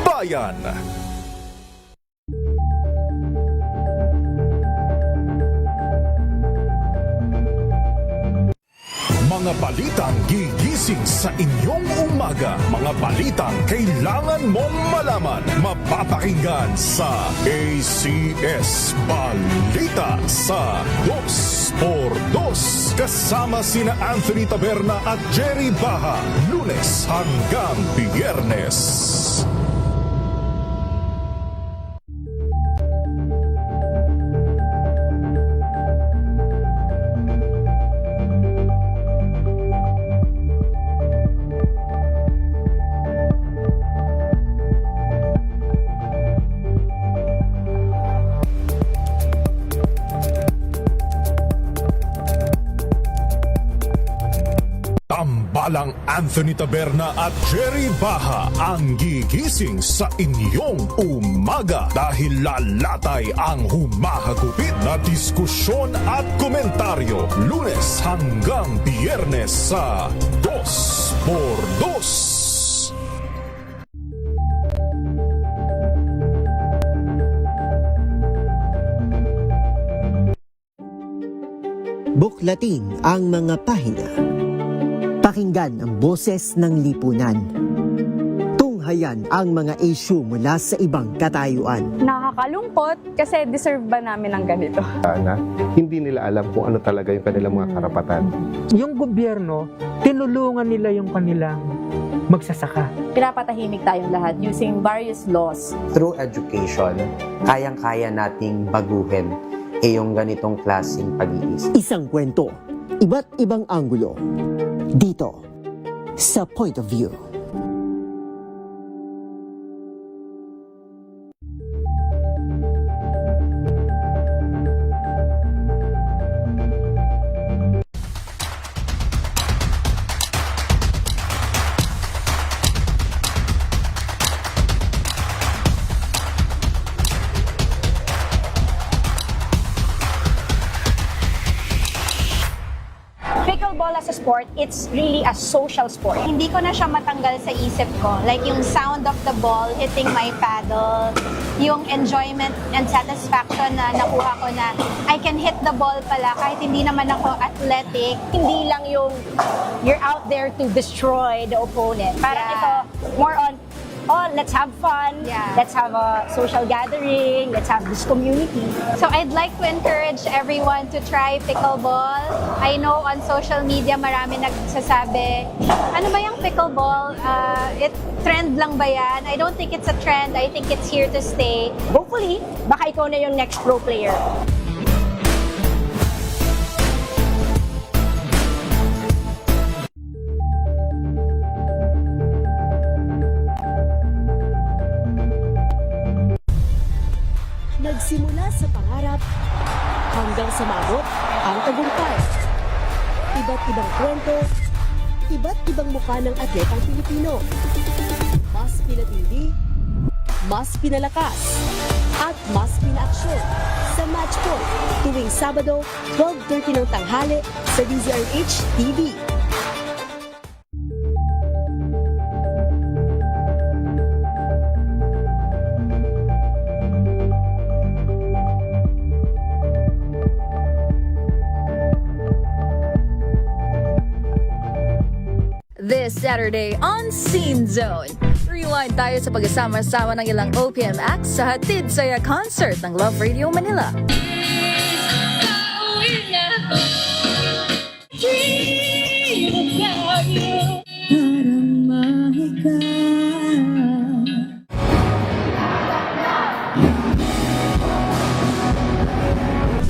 Bayan. Mga balitang gigising sa inyong umaga. Mga balitang kailangan mong malaman. Mapapakinggan sa ACS Balita sa 2x2. Kasama sina Anthony Taberna at Jerry Baha. Lunes hanggang Biyernes. Tambalang Anthony Taberna at Jerry Baha ang gigising sa inyong umaga dahil lalatay ang humahagupit na diskusyon at komentaryo Lunes hanggang Biyernes sa 2x2. Buklatin ang mga pahina. Pakinggan ang boses ng lipunan. Tunghayan ang mga issue mula sa ibang katayuan. Nakakalungkot kasi deserve ba namin ng ganito? Na hindi nila alam kung ano talaga yung kanilang mga karapatan. Yung gobyerno, tinulungan nila yung kanilang magsasaka. Pinapatahimik tayong lahat using various laws. Through education, kayang-kaya nating baguhin yung ganitong klaseng pag-iisip. Isang kwento, iba't ibang anggulo. Dito, sa Point of View. Pickleball as a sport, it's really a social sport. Hindi ko na siya matanggal sa isip ko. Like yung sound of the ball hitting my paddle, yung enjoyment and satisfaction na nakuha ko na I can hit the ball pala kahit hindi naman ako athletic. Hindi lang yung you're out there to destroy the opponent. Parang ito, more on let's have fun, let's have a social gathering, let's have this community. So I'd like to encourage everyone to try pickleball. I know on social media marami nagsasabi, ano ba yung pickleball? Trend lang ba yan? I don't think it's a trend. I think it's here to stay. Hopefully, baka ikaw na yung next pro player. Nagsimula sa pangarap hanggang sa maabot ang tagumpay. Iba't ibang kwento, iba't ibang mukha ng atletang Pilipino. Mas pinatindi, mas pinalakas, at mas pinaaksyon sa Match Point tuwing Sabado, 12:30 ng tanghali sa DZRH TV. This Saturday on Scene Zone. Rewind tayo sa pagkasama-sama ng ilang OPM acts sa Hatid Saya Concert ng Love Radio Manila.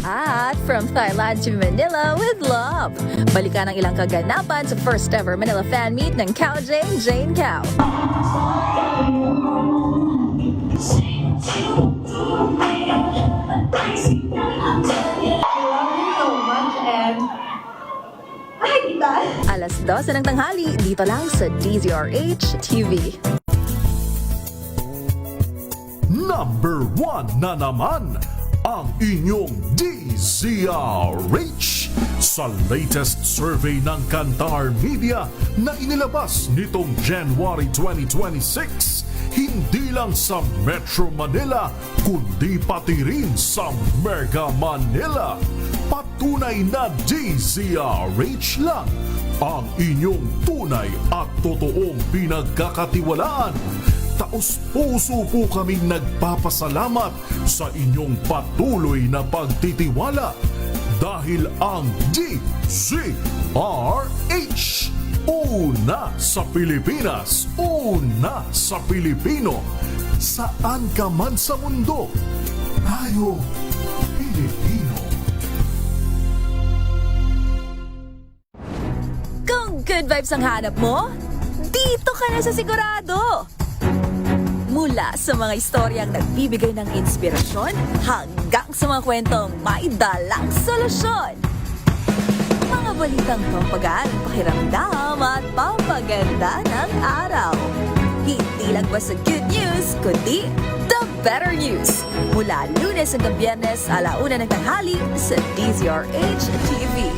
At from Thailand to Manila with love. Balikan ang ilang kaganapan sa first ever Manila fan meet ng Cow Jane Cow. Alas 12 ng tanghali, dito lang sa DZRH TV. Number 1 na naman ang inyong DZRH sa latest survey ng Kantar Media na inilabas nitong January 2026. Hindi lang sa Metro Manila, kundi pati rin sa Mega Manila. Patunay na DZRH lang ang inyong tunay at totoong pinagkakatiwalaan. Taos-puso po kaming nagpapasalamat sa inyong patuloy na pagtitiwala dahil ang DZRH una sa Pilipinas, una sa Pilipino. Saan ka man sa mundo, tayo Pilipino. Kung good vibes ang hanap mo, dito ka na sa Sigurado! Mula sa mga istoryang nagbibigay ng inspirasyon hanggang sa mga kwentong may dalang solusyon. Mga balitang pampagaan, pakiramdam at pampaganda ng araw. Hindi lang basta good news, kundi the better news. Mula Lunes hanggang Biyernes, 1:00 ng tanghali sa DZRH TV.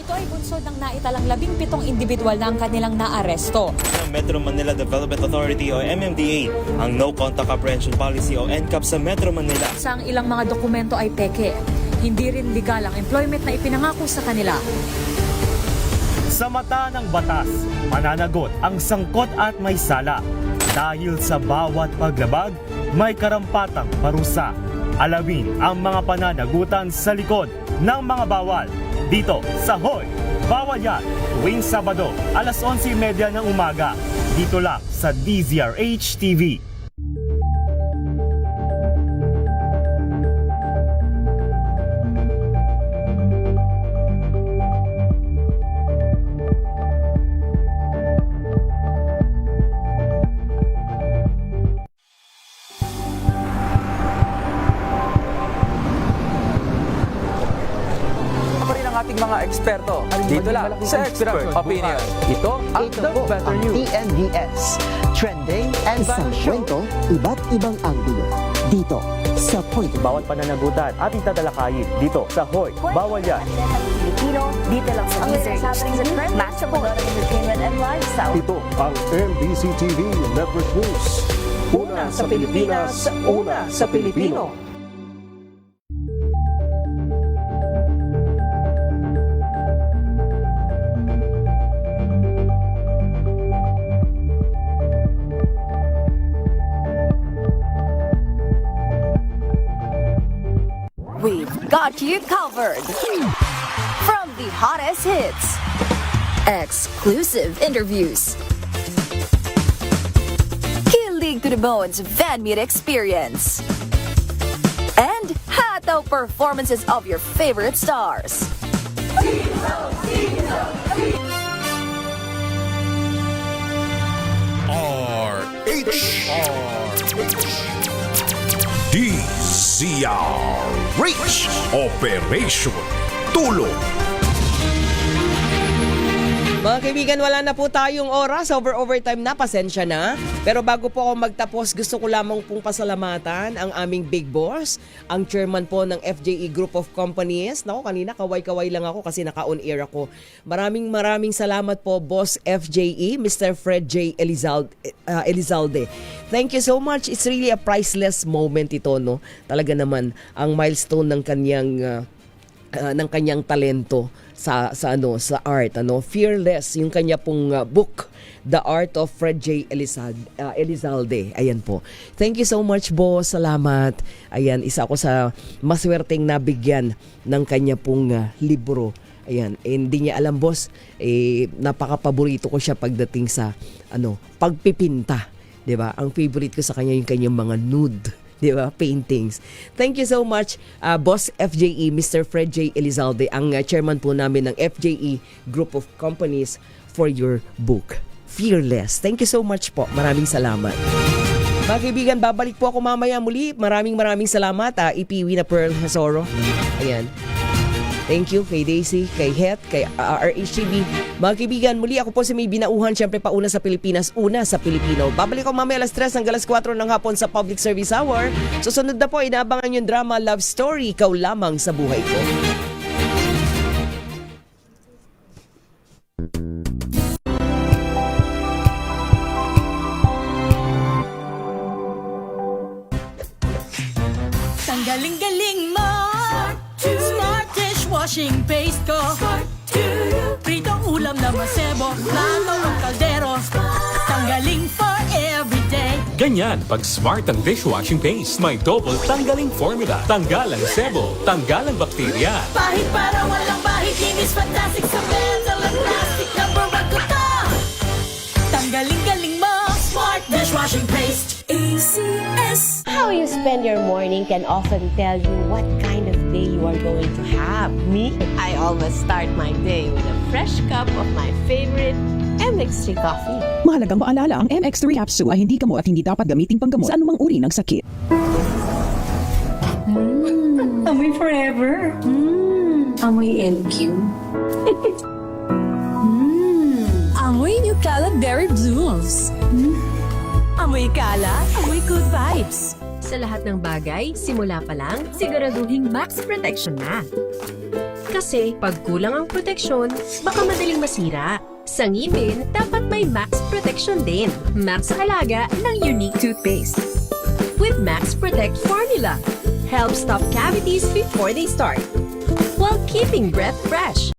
Ito ay bunsod ng naitalang 17 individual na ang kanilang naaresto. Metro Manila Development Authority o MMDA ang No Contact Apprehension Policy o NCAP sa Metro Manila. Sa ang ilang mga dokumento ay peke. Hindi rin legal ang employment na ipinangako sa kanila. Sa mata ng batas, mananagot ang sangkot at may sala. Dahil sa bawat paglabag, may karampatang parusa. Alamin ang mga pananagutan sa likod ng mga bawal. Dito sa Hoy! Bawal Yan! Tuwing Sabado, 11:30 ng umaga. Dito lang sa DZRH TV. ating mga eksperto. Dito lang sa Expert Opinion. Ito ang The Better News. TNVS. Trending and Isang kwento, iba't ibang anggulo. Dito sa Point. Bawat pananagutan ating tatalakayin dito sa Hoy! Bawal Yan! Pilipino, dito lang sa DZRH. Matchable entertainment and lifestyle. Ito ang MBC TV Network News. Una sa Pilipinas, una sa Pilipino. We've got you covered. From the hottest hits, exclusive interviews, kilig to the bones fan meet experience, and hataw performances of your favorite stars. DZRH Operation Tulong. Mga kaibigan, wala na po tayong oras. Overtime na, pasensya na. Pero bago po ako magtapos, gusto ko lamang pong pasalamatan ang aming big boss, ang chairman po ng FJE Group of Companies. Naku, kanina kaway-kaway lang ako kasi naka-on air ako. Maraming salamat po, Boss FJE, Mr. Fred J. Elizalde. Thank you so much. It's really a priceless moment ito, no? Talaga naman, ang milestone ng kanyang talento sa art, Fearless, yung kanya pong book, The Art of Fred J. Elizalde. Ayan po. Thank you so much, boss. Salamat. Ayan, isa ako sa maswerteng nabigyan ng kanya pong libro. Ayan, hindi niya alam, boss, napaka-paborito ko siya pagdating sa pagpipinta. 'Di ba? Ang favorite ko sa kanya yung kanyang mga nude, 'di ba? Paintings. Thank you so much, Boss FJE, Mr. Fred J. Elizalde, ang chairman po namin ng FJE Group of Companies, for your book, Fearless. Thank you so much po. Maraming salamat. Mga kaibigan, babalik po ako mamaya muli. Maraming salamat, Ipiwi na Pearl Hasoro. Ayan. Thank you kay Daisy, kay Het, kay RHTV. Mga kaibigan, muli ako po si May Binauhan, syempre pauna sa Pilipinas, una sa Pilipino. Babalik ako mamaya 3:00 hanggang 4:00 ng hapon sa Public Service Hour. Susunod na po, inaabangan yung drama Love Story, Ikaw Lamang sa Buhay Ko. Ang galing-galing mo, Smart dishwashing paste ko, pritong ulam na masebo, plato o kaldero, tanggaling for everyday. Ganyan pag Smart ang dishwashing paste. May double tanggaling formula. Tanggal ang sebo, tanggal ang bakterya. Bahid para walang bahid, linis fantastic sa metal at plastic, number 1 ko to. Tanggaling-galing mo, Smart dishwashing paste. ACS. How you spend your morning morning can often tell you what kind of day you are going to have. Me, I always start my day with a fresh cup of my favorite MX3 coffee. Mahalagang paalala, ang MX3 capsule ay hindi gamot at hindi dapat gamiting panggamot sa anumang uri ng sakit. Amoy forever. Amoy LQ. Amoy New Cala Berry Blooms. Amoy Cala, amoy good vibes. Sa lahat ng bagay, simula pa lang, siguraduhing max protection na. Kasi pag kulang ang proteksyon, baka madaling masira. Sa ngipin, dapat may max protection din. Max sa halaga ng unique toothpaste. With Max Protect Formula, help stop cavities before they start, while keeping breath fresh.